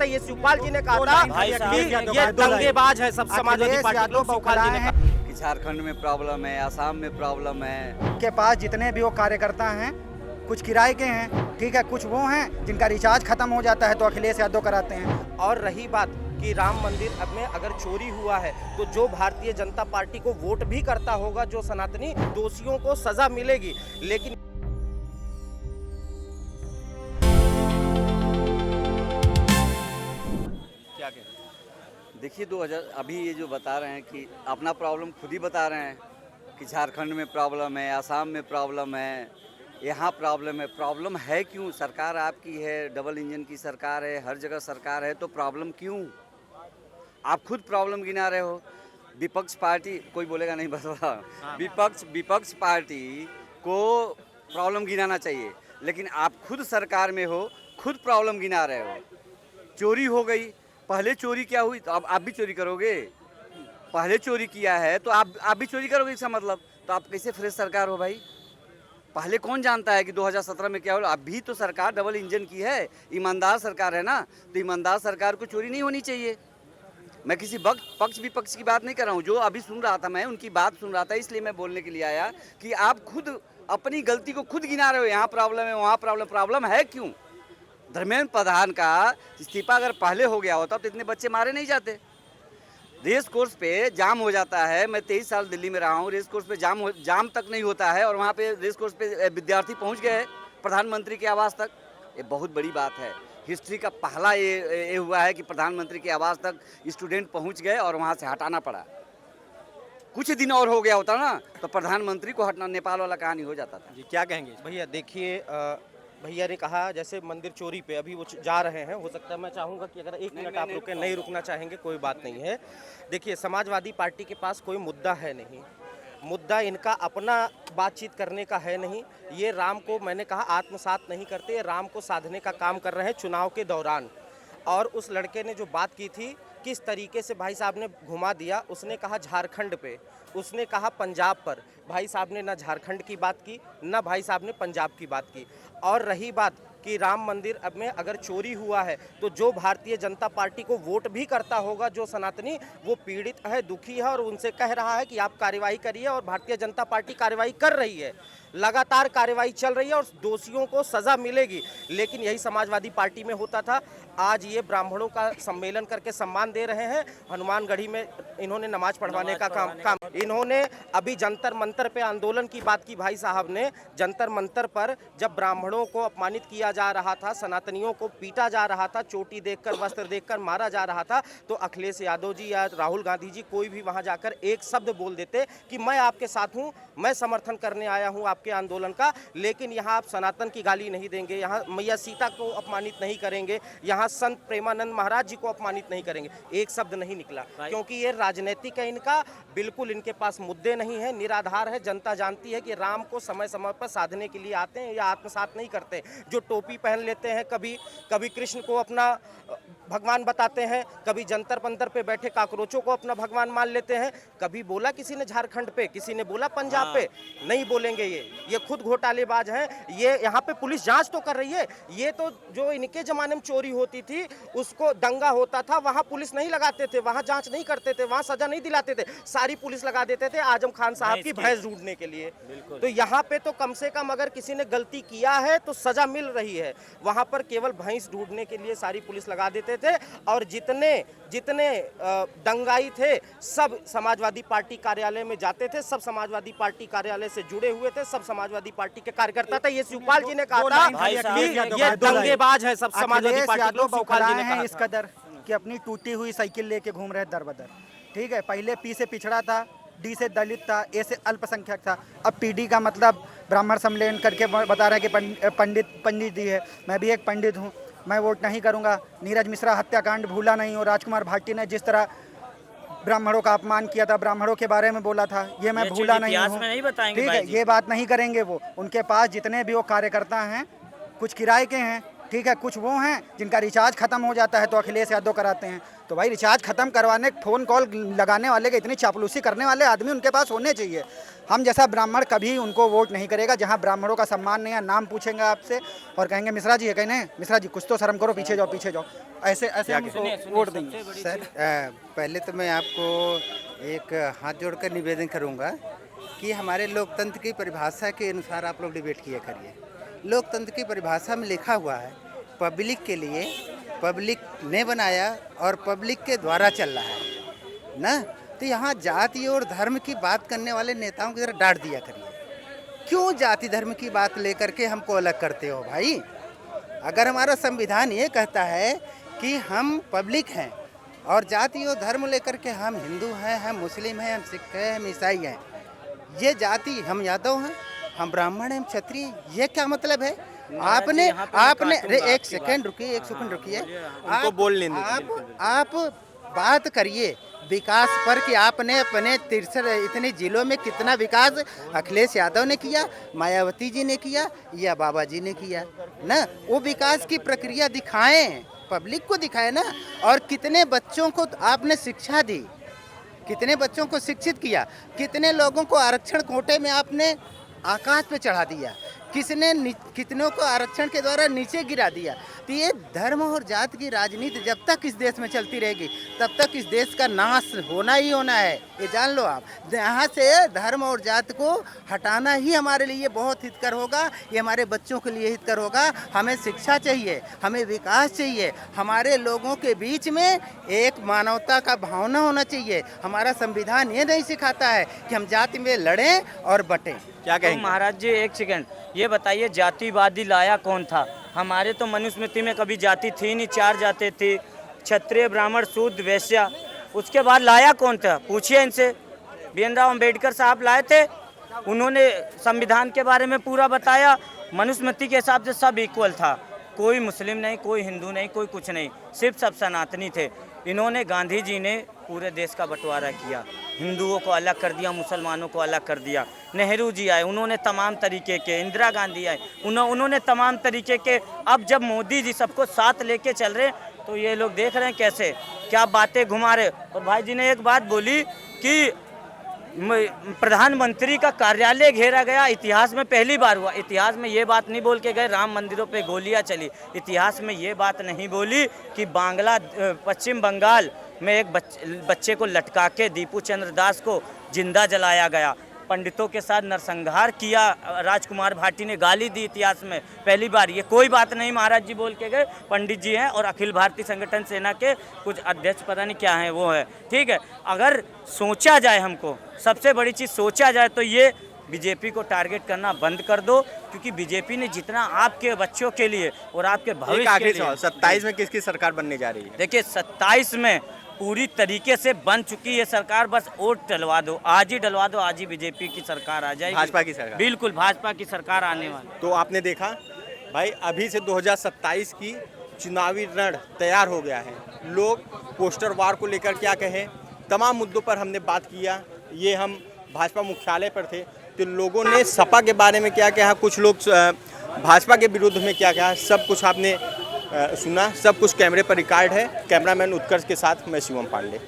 ये शिवपाल जी ने कहा था कि ये दंगेबाज है सब समाजवादी पार्टी लोग। शिवपाल जी ने कहा कि झारखंड में प्रॉब्लम है, आसाम में प्रॉब्लम है। के पास जितने भी वो कार्यकर्ता हैं कुछ किराए के हैं, ठीक है, कुछ वो हैं जिनका रिचार्ज खत्म हो जाता है तो अखिलेश यादव कराते हैं। और रही बात कि राम मंदिर अब में अगर चोरी हुआ है तो जो भारतीय जनता पार्टी को वोट भी करता होगा, जो सनातनी दोषियों को सजा मिलेगी। लेकिन क्या कहें? देखिए 2000 अभी ये जो बता रहे हैं कि अपना प्रॉब्लम खुद ही बता रहे हैं कि झारखंड में प्रॉब्लम है, आसाम में प्रॉब्लम है, यहाँ प्रॉब्लम है। प्रॉब्लम है क्यों? सरकार आपकी है, डबल इंजन की सरकार है, हर जगह सरकार है, तो प्रॉब्लम क्यों? आप खुद प्रॉब्लम गिना रहे हो। विपक्ष पार्टी, कोई बोलेगा नहीं बता, विपक्ष पार्टी को प्रॉब्लम गिनाना चाहिए, लेकिन आप खुद सरकार में हो, खुद प्रॉब्लम गिना रहे हो। चोरी हो गई, पहले चोरी क्या हुई तो अब आप भी चोरी करोगे। पहले चोरी किया है तो आप भी चोरी करोगे, इसका मतलब तो आप कैसे फ्रेश सरकार हो भाई? पहले कौन जानता है कि 2017 में क्या हो? अभी तो सरकार डबल इंजन की है, ईमानदार सरकार है ना, तो ईमानदार सरकार को चोरी नहीं होनी चाहिए। मैं किसी पक्ष विपक्ष की बात नहीं कर रहा हूँ, जो अभी सुन रहा था मैं उनकी बात सुन रहा था, इसलिए मैं बोलने के लिए आया कि आप खुद अपनी गलती को खुद गिना रहे हो। यहाँ प्रॉब्लम है, वहाँ प्रॉब्लम है क्यों? धर्मेंद्र प्रधान का इस्तीफा अगर पहले हो गया होता तो इतने बच्चे मारे नहीं जाते। रेस कोर्स पे जाम हो जाता है, मैं 23 साल दिल्ली में रहा हूँ, रेस कोर्स पे जाम तक नहीं होता है, और वहाँ पे रेस कोर्स पे विद्यार्थी पहुँच गए प्रधानमंत्री के आवास तक। ये बहुत बड़ी बात है। हिस्ट्री का पहला ये हुआ है कि प्रधानमंत्री के आवास तक स्टूडेंट पहुँच गए और वहाँ से हटाना पड़ा। कुछ दिन और हो गया होता ना तो प्रधानमंत्री को हटना नेपाल वाला कहानी हो जाता था। जी क्या कहेंगे भैया? देखिए भैया ने कहा जैसे मंदिर चोरी पे अभी वो जा रहे हैं, हो सकता है मैं चाहूँगा कि अगर एक मिनट आप रुके, नहीं रुकना चाहेंगे कोई बात नहीं है। देखिए समाजवादी पार्टी के पास कोई मुद्दा है नहीं, मुद्दा इनका अपना बातचीत करने का है नहीं। ये राम को, मैंने कहा, आत्मसात नहीं करते, ये राम को साधने का काम कर रहे हैं चुनाव के दौरान। और उस लड़के ने जो बात की थी, किस तरीके से भाई साहब ने घुमा दिया। उसने कहा झारखंड पे, उसने कहा पंजाब पर। भाई साहब ने ना झारखंड की बात की, ना भाई साहब ने पंजाब की बात की। और रही बात कि राम मंदिर अब में अगर चोरी हुआ है तो जो भारतीय जनता पार्टी को वोट भी करता होगा, जो सनातनी, वो पीड़ित है, दुखी है, और उनसे कह रहा है कि आप कार्यवाही करिए। और भारतीय जनता पार्टी कार्यवाही कर रही है, लगातार कार्यवाही चल रही है और दोषियों को सजा मिलेगी। लेकिन यही समाजवादी पार्टी में होता था। आज ये ब्राह्मणों का सम्मेलन करके सम्मान दे रहे हैं। हनुमानगढ़ी में इन्होंने नमाज पढ़वाने का काम इन्होंने अभी जंतर मंतर पे आंदोलन की बात की। भाई साहब ने जंतर मंतर पर जब ब्राह्मणों को अपमानित किया जा रहा था, सनातनियों को पीटा जा रहा था, चोटी देखकर, वस्त्र देखकर मारा जा रहा था, तो अखिलेश यादव जी या राहुल गांधी जी कोई भी वहां जाकर एक शब्द बोल देते कि मैं आपके साथ हूं, मैं समर्थन करने आया हूं आपके आंदोलन का। लेकिन यहाँ आप सनातन की गाली नहीं देंगे, यहाँ मैया सीता को अपमानित नहीं करेंगे, यहाँ संत प्रेमानंद महाराज जी को अपमानित नहीं करेंगे। एक शब्द नहीं निकला, क्योंकि ये राजनीतिक है इनका, बिल्कुल इनके पास मुद्दे नहीं है, निराधार है। जनता जानती है कि राम को समय समय पर साधने के लिए आते हैं या आत्मसात नहीं करते। जो टोपी पहन लेते हैं, कभी कृष्ण को अपना भगवान बताते हैं, कभी जंतर मंतर पे बैठे काकरोचों को अपना भगवान मान लेते हैं। कभी बोला किसी ने झारखंड पे, किसी ने बोला पंजाब पे? नहीं बोलेंगे। ये खुद घोटालेबाज हैं। ये यहाँ पे पुलिस जांच तो कर रही है। ये तो जो इनके जमाने में चोरी होती थी, उसको दंगा होता था, वहाँ पुलिस नहीं लगाते थे, वहाँ जांच नहीं करते थे, वहाँ सजा नहीं दिलाते थे, सारी पुलिस लगा देते थे आजम खान साहब की भैंस ढूंढने के लिए। तो यहाँ पे तो कम से कम अगर किसी ने गलती किया है तो सजा मिल रही है। वहाँ पर केवल भैंस ढूंढने के लिए सारी पुलिस लगा देते थे। और जितने दंगाई थे सब समाजवादी पार्टी कार्यालय में जाते थे, सब समाजवादी पार्टी कार्यालय से जुड़े हुए थे, सब समाजवादी पार्टी के कार्यकर्ता थे। ये शिवपाल जी ने कहा था कि ये दंगेबाज है सब समाजवादी पार्टी लोग। शिवपाल जी ने कहा इस कदर कि अपनी टूटी हुई साइकिल लेके घूम रहे दर बदर, ठीक है। पहले पी से पिछड़ा था, डी से दलित था, ए से अल्पसंख्यक था, अब पीडी का मतलब ब्राह्मण सम्मेलन करके बता रहे हैं कि पंडित जी है। मैं भी एक पंडित हूँ, मैं वोट नहीं करूँगा। नीरज मिश्रा हत्याकांड भूला नहीं, और राजकुमार भाटी ने जिस तरह ब्राह्मणों का अपमान किया था, ब्राह्मणों के बारे में बोला था, ये मैं भूला नहीं हूँ, ठीक है। ये बात नहीं करेंगे वो। उनके पास जितने भी वो कार्यकर्ता हैं, कुछ किराए के हैं, ठीक है, कुछ वो हैं जिनका रिचार्ज खत्म हो जाता है तो अखिलेश यादव कराते हैं। तो भाई रिचार्ज खत्म करवाने, फ़ोन कॉल लगाने वाले के, इतनी चापलूसी करने वाले आदमी उनके पास होने चाहिए। हम जैसा ब्राह्मण कभी उनको वोट नहीं करेगा। जहाँ ब्राह्मणों का सम्मान नहीं है, नाम पूछेंगे आपसे और कहेंगे मिश्रा जी है, कहने मिश्रा जी कुछ तो शर्म करो, पीछे जाओ पीछे जाओ, ऐसे ऐसे हम उनको वोट देंगे। सर पहले तो मैं आपको एक हाथ जोड़कर निवेदन करूंगा कि हमारे लोकतंत्र की परिभाषा के अनुसार आप लोग डिबेट किया करिए। लोकतंत्र की परिभाषा में लिखा हुआ है पब्लिक के लिए, पब्लिक ने बनाया और पब्लिक के द्वारा चल रहा है ना। तो यहाँ जाति और धर्म की बात करने वाले नेताओं की तरह डांट दिया करिए। क्यों जाति धर्म की बात लेकर के हमको अलग करते हो भाई? अगर हमारा संविधान ये कहता है कि हम पब्लिक हैं और जाति और धर्म लेकर के हम हिंदू हैं, हम मुस्लिम हैं, हम सिख हैं, हम ईसाई हैं, ये जाति, हम यादव हैं, हम ब्राह्मण हैं, हम क्षत्रिय, ये क्या मतलब है? आपने एक सेकंड रुकिए, उनको बोल लेने दीजिए। आप बात करिए विकास पर कि आपने अपने 63 इतने जिलों में कितना विकास अखिलेश यादव ने किया, मायावती जी ने किया या बाबा जी ने किया ना। वो विकास की प्रक्रिया दिखाएं, पब्लिक को दिखाएं ना। और कितने बच्चों को आपने शिक्षा दी, कितने बच्चों को शिक्षित किया, कितने लोगों को आरक्षण कोटे में आपने आकाश पे चढ़ा दिया, कितनों को आरक्षण के द्वारा नीचे गिरा दिया। तो ये धर्म और जाति की राजनीति जब तक इस देश में चलती रहेगी तब तक इस देश का नाश होना ही होना है, ये जान लो आप। यहाँ से धर्म और जाति को हटाना ही हमारे लिए बहुत हितकर होगा, ये हमारे बच्चों के लिए हितकर होगा। हमें शिक्षा चाहिए, हमें विकास चाहिए, हमारे लोगों के बीच में एक मानवता का भावना होना चाहिए। हमारा संविधान ये नहीं सिखाता है कि हम जाति में लड़ें और बटें। क्या कहेंगे? तो महाराज जी एक सेकंड, ये बताइए जातिवादी लाया कौन था? हमारे तो मनुस्मृति में कभी जाति थी नहीं, 4 जाति थी, क्षत्रिय, ब्राह्मण, शूद्र, वैश्य। उसके बाद लाया कौन था? पूछिए इनसे। भीमराव अंबेडकर साहब लाए थे, उन्होंने संविधान के बारे में पूरा बताया। मनुस्मृति के हिसाब से सब इक्वल था, कोई मुस्लिम नहीं, कोई हिंदू नहीं, कोई कुछ नहीं, सिर्फ सब सनातनी थे। इन्होंने, गांधी जी ने पूरे देश का बंटवारा किया, हिंदुओं को अलग कर दिया, मुसलमानों को अलग कर दिया। नेहरू जी आए, उन्होंने तमाम तरीके के, इंदिरा गांधी आए, उन्होंने तमाम तरीके के। अब जब मोदी जी सबको साथ लेके चल रहे तो ये लोग देख रहे हैं कैसे क्या बातें घुमा रहे। और भाई जी ने एक बात बोली कि प्रधानमंत्री का कार्यालय घेरा गया, इतिहास में पहली बार हुआ। इतिहास में ये बात नहीं बोल के गए राम मंदिरों पे गोलियां चली, इतिहास में ये बात नहीं बोली कि पश्चिम बंगाल में एक बच्चे को लटका के दीपू चंद्र दास को जिंदा जलाया गया। पंडितों के साथ नरसंहार किया, राजकुमार भाटी ने गाली दी, इतिहास में पहली बार। ये कोई बात नहीं महाराज जी बोल के गए, पंडित जी हैं और अखिल भारतीय संगठन सेना के कुछ अध्यक्ष पता नहीं क्या हैं वो है, ठीक है। अगर सोचा जाए, हमको सबसे बड़ी चीज़ सोचा जाए तो ये बीजेपी को टारगेट करना बंद कर दो, क्योंकि बीजेपी ने जितना आपके बच्चों के लिए और आपके भविष्य के लिए। 27 में किसकी सरकार बनने जा रही है? देखिए 27 में पूरी तरीके से बन चुकी है सरकार, बस वोट डलवा दो, आज ही डलवा दो, आज ही बीजेपी की सरकार आ जाएगी, भाजपा की सरकार। बिल्कुल भाजपा की सरकार आने वाली। तो आपने देखा भाई, अभी से 2027 की चुनावी रण तैयार हो गया है। लोग पोस्टर वार को लेकर क्या कहें, तमाम मुद्दों पर हमने बात किया। ये हम भाजपा मुख्यालय पर थे तो लोगों ने सपा के बारे में क्या कहा, कुछ लोग भाजपा के विरुद्ध में क्या कहा, सब कुछ आपने सुना। सब कुछ कैमरे पर रिकॉर्ड है। कैमरामैन उत्कर्ष के साथ मैं शिवम पांडे।